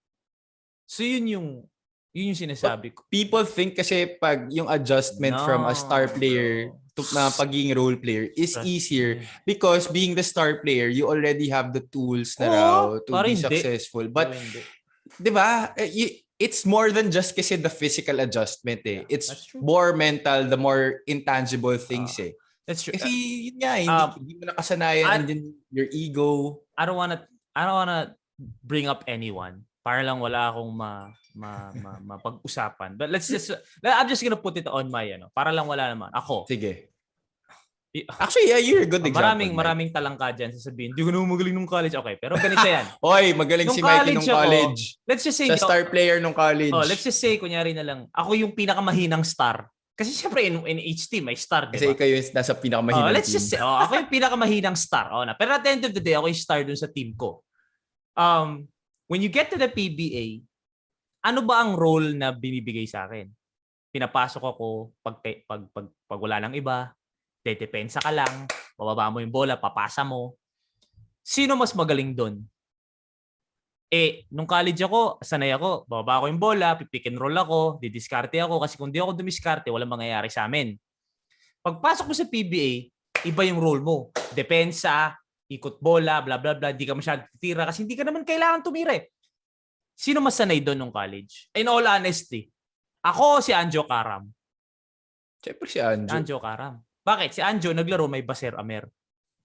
So, yun yung sinasabi ko. People think kasi pag yung adjustment from a star player to na pagiging role player is easier because being the star player, you already have the tools na raw to be successful. But, di ba, it's more than just kasi the physical adjustment eh. It's more mental, the more intangible things eh. That's true. Kasi yun nga, hindi mo nakasanayan and then your ego. I don't wanna bring up anyone para lang wala akong mapag-usapan. But I'm just gonna put it on my para lang wala naman. Ako. Sige. Actually, yeah, you're a good example. Maraming talangka dyan sasabihin, hindi ko naman magaling nung college. Okay, pero ganito yan. Oy, magaling si Mikey nung college. Let's just say, sa star player nung college. Let's just say, kunyari na lang, ako yung pinakamahinang star. Kasi siyempre, in each team, may star, diba? Kasi ikaw yung nasa pinakamahinang team. Let's just say, ako yung pinakamahinang star. Pero at the end of the day, ako yung star dun sa team ko. When you get to the PBA, ano ba ang role na binibigay sa akin? Pinapasok ako pag wala nang iba, dedepensa ka lang, bababa mo yung bola, papasa mo. Sino mas magaling doon? Nung college ako, sanay ako, bababa ko yung bola, pick and roll ako, didiskarte ako, kasi kung di ako dumiskarte, walang mangyayari sa amin. Pagpasok mo sa PBA, iba yung role mo. Depensa, ikot bola, bla bla bla, di ka masyadong titira kasi hindi ka naman kailangan tumire. Sino mas sanay doon nung college? In all honesty, ako si Anjo Karam. Siyempre si Anjo. Anjo Karam. Bakit? Si Anjo naglaro may Baser Amer.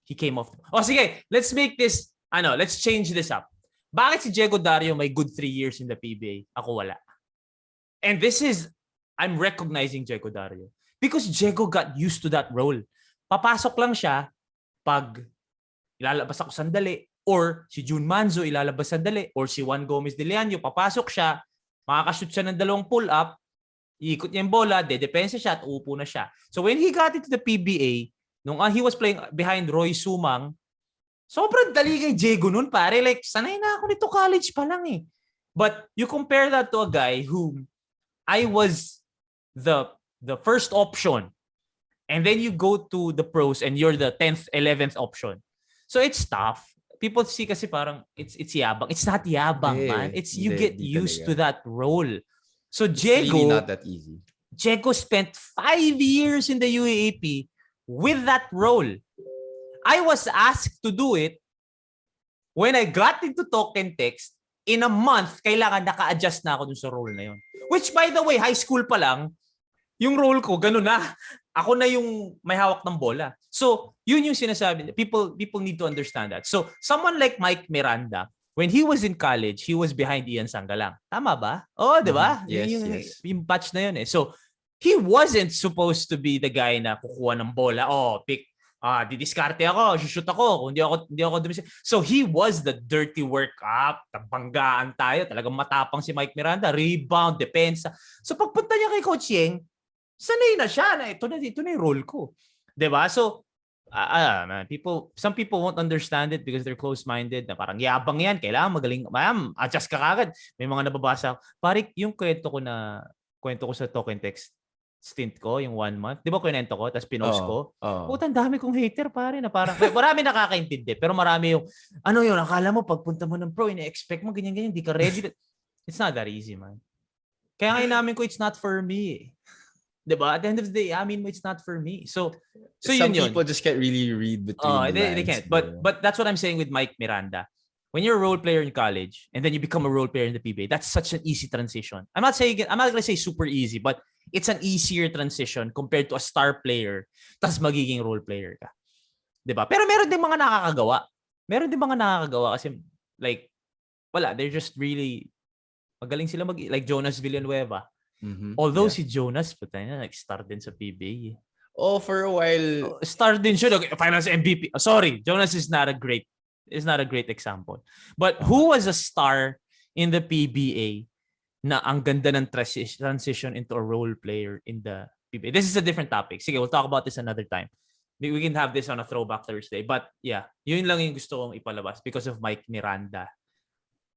He came off. Sige, let's make this, let's change this up. Bakit si Diego Dario may good 3 years in the PBA? Ako wala. And I'm recognizing Diego Dario. Because Diego got used to that role. Papasok lang siya pag ilalabas ako sandali, or si June Manzo ilalabas sandali, or si Juan Gomez de Leaño, papasok siya, makakashoot siya ng 2 pull-up, iikot niya yung bola, dedepensa siya at uupo na siya. So when he got into the PBA, nung he was playing behind Roy Sumang, sobrang dali kay Diego nun, pare. Like, sanay na ako nito college pa lang eh. But you compare that to a guy who I was the first option, and then you go to the pros and you're the 10th, 11th option. So it's tough. People see kasi parang it's yabang. It's not yabang, man. It's you get used to that role. So Diego, really not that easy. Diego spent 5 years in the UAAP with that role. I was asked to do it when I got into token text. In a month, kailangan naka-adjust na ako dun sa role na yun. Which, by the way, high school pa lang, yung role ko, ganun na. Ako na yung may hawak ng bola. So, yun yung sinasabi. People need to understand that. So, someone like Mike Miranda, when he was in college, he was behind Ian Sangalang. Tama ba? Di ba? Yes. Yung batch na yun eh. So, he wasn't supposed to be the guy na kukuha ng bola. Didiskarte ako, shoot ako, hindi ako dumisik. So he was the dirty work up, tabanggaan tayo, talagang matapang si Mike Miranda, rebound, depensa. So pagpunta niya kay Coach Yeng, sanay na siya na ito na yung role ko. 'Di ba? So some people won't understand it because they're close-minded na parang yabang yan, kailangan magaling, adjust ka kagad. May mga nababasa. Parik yung kwento ko sa token text stint ko, yung 1 month. Di ba kwento ko? Tapos pinost ko. Puta, dami kong hater, pare. Na parang, marami nakakaintindi. Pero marami yung, akala mo, pagpunta mo ng pro, ina-expect mo, ganyan-ganyan, di ka ready. It's not that easy, man. Kaya nga namin ko, it's not for me. Diba? At the end of the day, I mean, it's not for me. So some yun. people just can't really read between the lines. They can't. But that's what I'm saying with Mike Miranda. When you're a role player in college and then you become a role player in the PBA, that's such an easy transition. I'm not gonna say super easy, but it's an easier transition compared to a star player tas magiging role player ka. 'Di ba? Pero meron din mga nakakagawa. Kasi like wala, they're just really magaling sila like Jonas Villanueva. Although si Jonas star din sa PBA. Oh, for a while star din siya, finals MVP. Sorry, Jonas is not a great example. But who was a star in the PBA na ang ganda ng transition into a role player in the PBA? This is a different topic. Sige, we'll talk about this another time. We can have this on a Throwback Thursday. But yeah, yun lang yung gusto kong ipalabas because of Mike Miranda.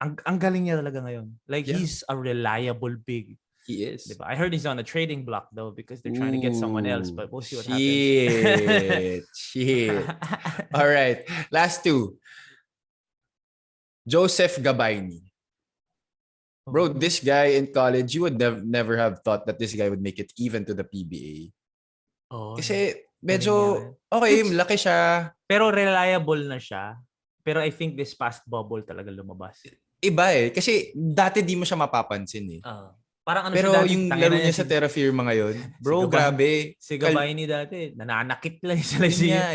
Ang galing niya talaga ngayon. Like, he's a reliable big. He is. Diba? I heard he's on a trading block though because they're trying to get someone else, but we'll see what happens. Shit. All right. Last two. Joseph Gabbani. Bro, this guy in college, you would never have thought that this guy would make it even to the PBA. Kasi medyo, okay, laki siya. Pero reliable na siya. Pero I think this past bubble talaga lumabas. Iba Kasi dati di mo siya mapapansin Parang pero siya dati, yung laro niya sa Terra Firma ngayon, bro, grabe. Si Gabbani dati, nananakit lang sila siya.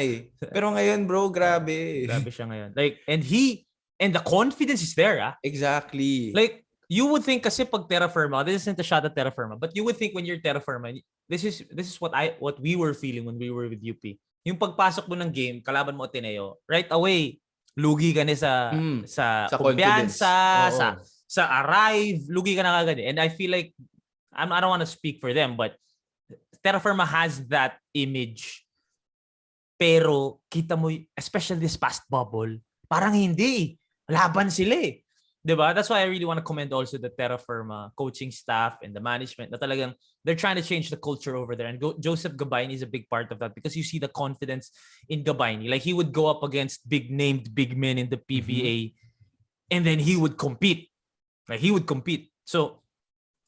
Pero ngayon, bro, grabe. Grabe siya ngayon. Like, and the confidence is there, Exactly. Like, you would think kasi pag Terra Firma, this isn't a shot at Terra Firma, but you would think when you're Terra Firma, this is what we were feeling when we were with UP. Yung pagpasok mo ng game, kalaban mo Ateneo, right away, lugi ka na sa kumpiyansa, sa arrive, lugi ka na kagad. And I feel like, I don't want to speak for them, but Terra Firma has that image. Pero, kita mo, especially this past bubble, parang hindi. Laban sila Diba? That's why I really want to commend also the Terra Firma coaching staff and the management na talagang they're trying to change the culture over there. And Joseph Gabbani is a big part of that because you see the confidence in Gabbani. Like, he would go up against big men in the PBA and then he would compete. Like, he would compete. So,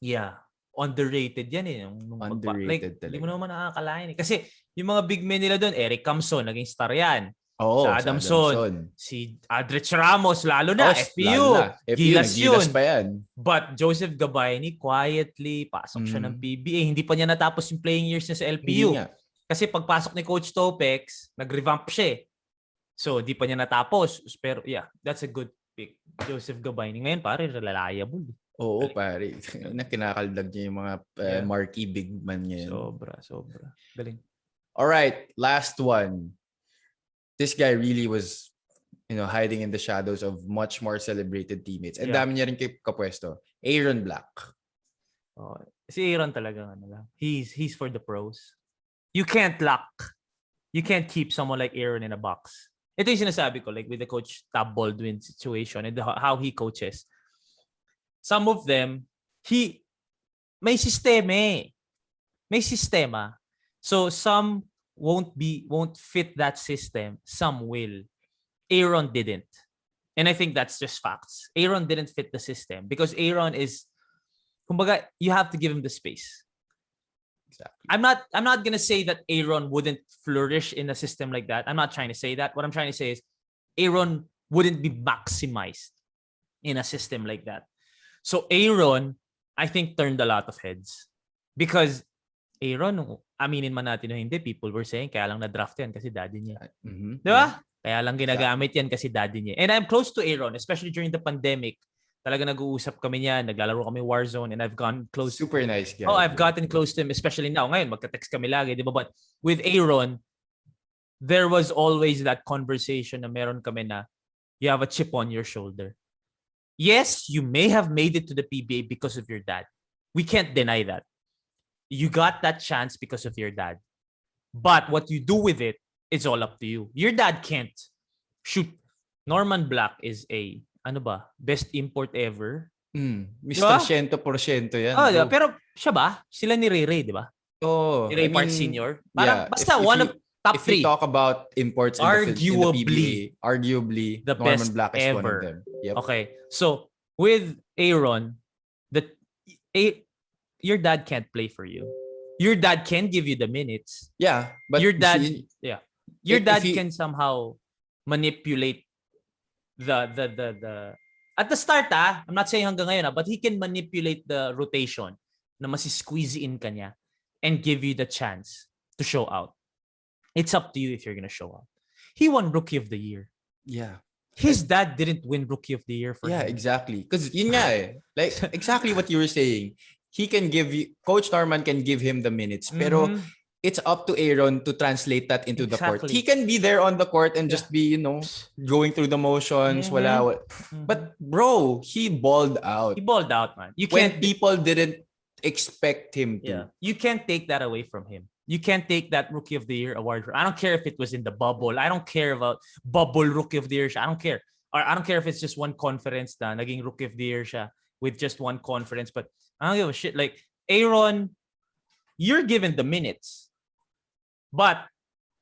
yeah. Underrated yan Underrated talaga. Hindi mo naman nakakalain Kasi yung mga big men nila doon, Eric Camson, naging star yan. Sa Adamson. Si Aldrich Ramos, lalo na. FPU. Gilas yun. Pa yan. But Joseph Gabbani, quietly, pasok siya ng PBA. Hindi pa niya natapos yung playing years niya sa LPU. Kasi pagpasok ni Coach Topex, nag-revamp siya So, di pa niya natapos. Pero yeah, that's a good pick. Joseph Gabbani. Ngayon, pare, reliable. Oo, pare. Kinakaldag niya yung mga marquee big man niya. Sobra. Galing. Alright, last one. This guy really was, hiding in the shadows of much more celebrated teammates. And dami niya rin kapwesto. Aron Black. Si Aron talaga, he's for the pros. You can't keep someone like Aron in a box. Ito yung sinasabi ko, like with the Coach Tab Baldwin situation and how he coaches. Some of them, may sistema. May sistema. So some won't fit that system. Some will. Aron didn't. And I think that's just facts. Aron didn't fit the system because Aron is, kumbaga, you have to give him the space. Exactly. I'm not gonna say that Aron wouldn't flourish in a system like that. I'm not trying to say that. What I'm trying to say is Aron wouldn't be maximized in a system like that. So Aron, I think, turned a lot of heads. Because Aron, aminin man natin na hindi, people were saying, kaya lang na-draft yan kasi daddy niya. Mm-hmm. Di ba? Kaya lang ginagamit yan kasi daddy niya. And I'm close to Aron, especially during the pandemic. Talaga nag-uusap kami niyan, naglalaro kami Warzone, and I've gone close. Super nice guy. I've gotten close to him, especially now. Ngayon, magka-text kami lagi, di ba? But with Aron, there was always that conversation na meron kami na you have a chip on your shoulder. Yes, you may have made it to the PBA because of your dad. We can't deny that. You got that chance because of your dad. But what you do with it, it's all up to you. Your dad can't shoot. Norman Black is a best import ever. Mr. 100% yan. Diba? Pero siya ba? Sila ni Ray Ray, di ba? Oh, ni Ray Park Sr. Parang basta one of top 3. If you talk about imports in the PBA, arguably the Norman best Black is ever. one of them. Yep. Okay. So, with Aron, your dad can't play for you. your dad can give you the minutes. Yeah, but your dad, your dad he, can somehow manipulate the at the start I'm not saying hanggang ngayon but he can manipulate the rotation na masi-squeeze in ka niya and give you the chance to show out. It's up to you if you're gonna show out. He won Rookie of the Year. Yeah. His dad didn't win Rookie of the Year for him. Yeah, exactly. Because yun nga like exactly what you were saying. He can give you, Coach Norman can give him the minutes, pero it's up to Aron to translate that into the court. He can be there on the court and just be, going through the motions, wala. But bro, he balled out. He balled out, man. When people didn't expect him to. Yeah. You can't take that away from him. You can't take that Rookie of the Year award. I don't care if it was in the bubble. I don't care about bubble Rookie of the Year. I don't care. Or I don't care if it's just one conference na naging Rookie of the Year siya with just one conference. But I don't give a shit. Like, Aron, you're given the minutes. But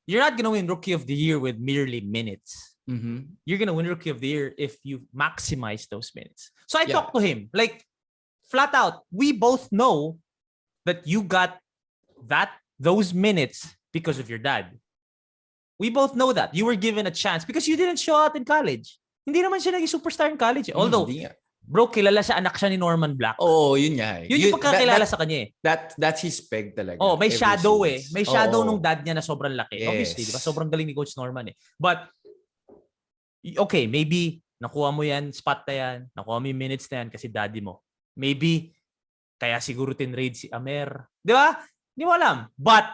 you're not going to win Rookie of the Year with merely minutes. You're going to win Rookie of the Year if you maximize those minutes. So I talked to him. Like, flat out, we both know that you got those minutes because of your dad. We both know that. You were given a chance because you didn't show out in college. Hindi naman siya naging superstar in college. Although, bro, kilala siya, anak siya ni Norman Black. Oh, yun nga. Yun yung pagkakilala sa kanya That's his peg talaga. Oh, may shadow May shadow nung dad niya na sobrang laki. Yes. Obviously, di ba? Sobrang galing ni Coach Norman But, okay, maybe nakuha mo yan, spot na yan, nakuha mo yung minutes na yan kasi daddy mo. Maybe, kaya siguro tinrade si Amer. Di ba? Hindi mo alam. But,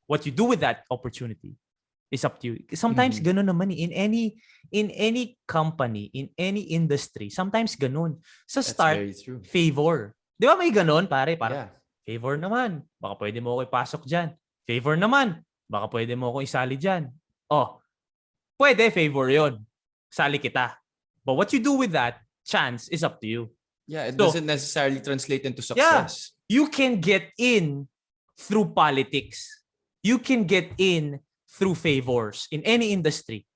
what you do with that opportunity is up to you. Sometimes ganun naman in any company, in any industry, sometimes ganun. Sa start, favor. Di ba may ganun, pare? Parang, favor naman. Baka pwede mo ako ipasok dyan. Favor naman. Baka pwede mo ako isali dyan. Oh, pwede, favor yon. Sali kita. But what you do with that chance is up to you. Yeah, it doesn't necessarily translate into success. Yeah, you can get in through politics. You can get in through favors in any industry.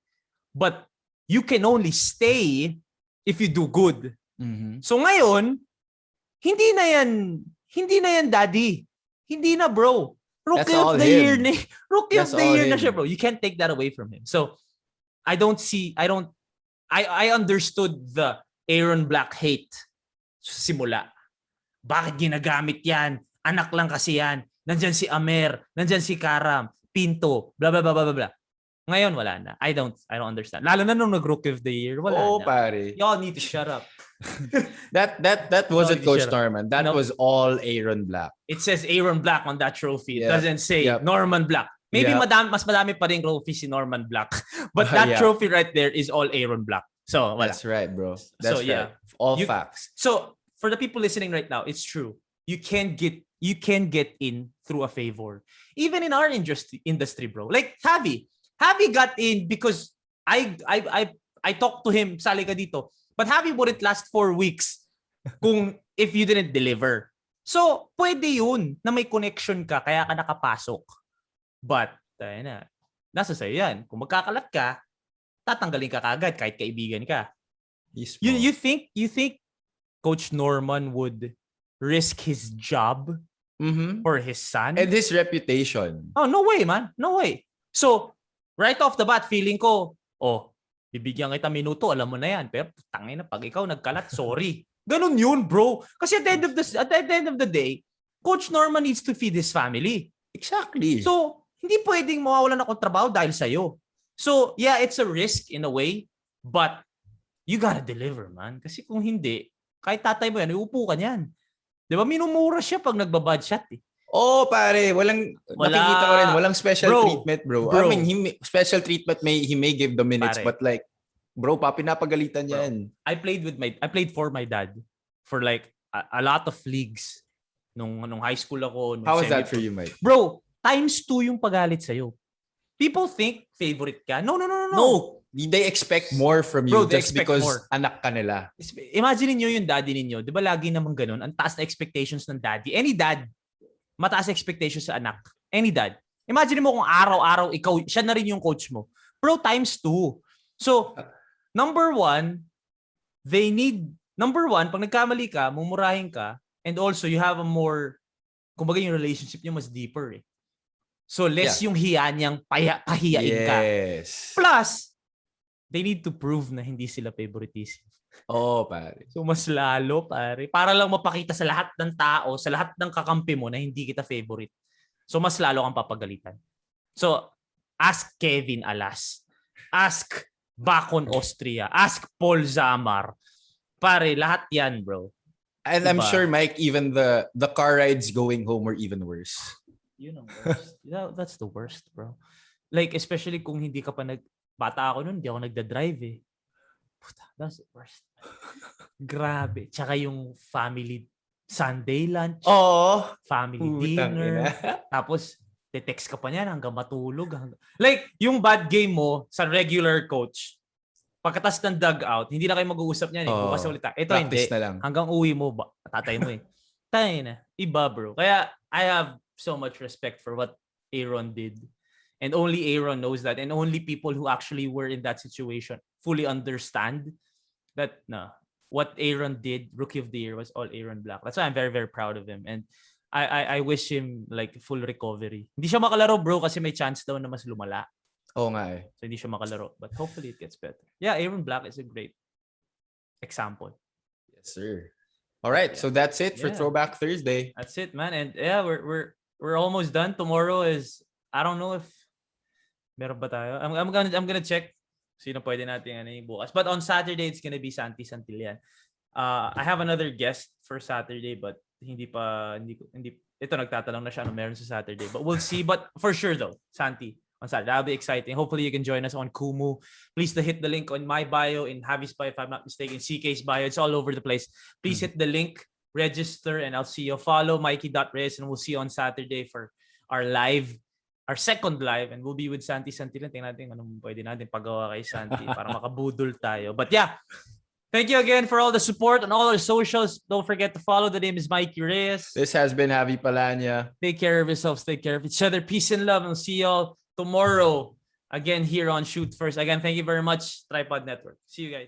But you can only stay if you do good. So ngayon, hindi na yan daddy. Hindi na, bro. Rookie of the year na siya, bro. You can't take that away from him. So I understood the Aron Black hate simula. Bakit ginagamit yan? Anak lang kasi yan. Nandyan si Amer, nandyan si Karam, Pinto, blah blah blah blah blah. Ngayon wala na. I don't understand. Lalo na nung nag-Rookie of the Year, wala na. Pare. Y'all need to shut up. that wasn't Coach Norman. That was all Aron Black. It says Aron Black on that trophy. It doesn't say Norman Black. Maybe mas madami pa rin trophy si Norman Black. But that trophy right there is all Aron Black. So wala. That's right, bro. That's right. All facts. So for the people listening right now, it's true. You can get in through a favor. Even in our industry, bro. Like Javi got in because I talked to him, sali ka dito. But Javi wouldn't last 4 weeks if you didn't deliver. So, pwede yun na may connection ka kaya ka nakapasok. But, nasa sa'yo yan. Kung magkakalat ka, tatanggalin ka kagad kahit kaibigan ka. You think Coach Norman would risk his job for his son? And his reputation. Oh, no way, man. No way. So, right off the bat, feeling ko, bibigyan kita minuto, alam mo na yan. Pero, tangina, pag ikaw nagkalat, sorry. Ganun yun, bro. Kasi at the end of the day, Coach Norman needs to feed his family. Exactly. So, hindi pwedeng mawawalan ako trabaho dahil sa'yo. So, yeah, it's a risk in a way, but you gotta deliver, man. Kasi kung hindi, kahit tatay mo yan, iupo ka niyan. Di ba? Minumura siya pag nagbabad shot eh. Pare, nakikita ko rin, walang special treatment, bro. I mean, special treatment he may give the minutes, pare. But like, bro, pinapagalitan yan. I played for my dad for like a lot of leagues nung high school ako. How was that for you, Mike? Bro, ×2 yung pagalit sa'yo. People think favorite ka. No. They expect more from you, bro, just because anak ka nila. Imagine niyo yung daddy ninyo. Di ba lagi naman ganun? Ang taas na expectations ng daddy. Any dad, mataas expectations sa anak. Any dad. Imagine mo kung araw-araw ikaw, siya na rin yung coach mo. Bro, ×2. So, number one, pag nagkamali ka, mumurahin ka, and also you have a more kumbaga yung relationship niyo mas deeper eh. So less yung hiya niyang pahiyain ka. Yes. Plus, they need to prove na hindi sila favoritism. Oh, pare. So mas lalo, pare. Para lang mapakita sa lahat ng tao, sa lahat ng kakampi mo na hindi kita favorite. So mas lalo kang papagalitan. So, ask Kevin Alas. Ask Bacon Austria. Ask Paul Zamar. Pare, lahat yan, bro. And diba? I'm sure, Mike, even the car rides going home were even worse. Yun ang worst. That's the worst, bro. Like, especially kung hindi ka pa bata ako nun, hindi ako nagda-drive eh. Puta, that's the worst. Grabe. Tsaka yung family Sunday lunch. Oh, family dinner. Tapos, te-text ka pa niyan hanggang matulog. Like, yung bad game mo sa regular coach, pagkatas ng dugout, hindi na kayo mag-uusap niyan eh. Bukas ulit. Ito hindi. Na lang. Hanggang uwi mo, tatay mo eh. Tayo na. Iba, bro. Kaya, I have so much respect for what Aron did. And only Aron knows that. And only people who actually were in that situation fully understand that what Aron did, Rookie of the Year, was all Aron Black. That's why I'm very, very proud of him. And I wish him like full recovery. Hindi siya makalaro, bro, kasi may chance daw na mas lumala. Oo nga eh. So hindi siya makalaro. But hopefully it gets better. Yeah, Aron Black is a great example. Yes, sir. All right, so that's it for Throwback Thursday. That's it, man. And yeah, we're almost done. Tomorrow is, I don't know if meron ba tayo. I'm gonna check sino pwede natin bukas. But on Saturday it's gonna be Santi Santillan. I have another guest for Saturday, but hindi ito nagtatanong na siya ano meron sa Saturday. But we'll see. But for sure though, Santi on Saturday. That'll be exciting. Hopefully you can join us on Kumu. Please hit the link on my bio, in Javi's bio, if I'm not mistaken, CK's bio. It's all over the place. Please hit the link, register, and I'll see you. Follow Mikee.Reyes, and we'll see you on Saturday for our second live, and we'll be with Santi Santillan. Tingnan natin anong pwede natin pagawa kay Santi para makabudol tayo. But yeah, thank you again for all the support on all our socials. Don't forget to follow. The name is Mikee Reyes. This has been Javi Palanya. Take care of yourselves. Take care of each other. Peace and love. And see y'all tomorrow again here on Shoot First. Again, thank you very much, Tripod Network. See you guys.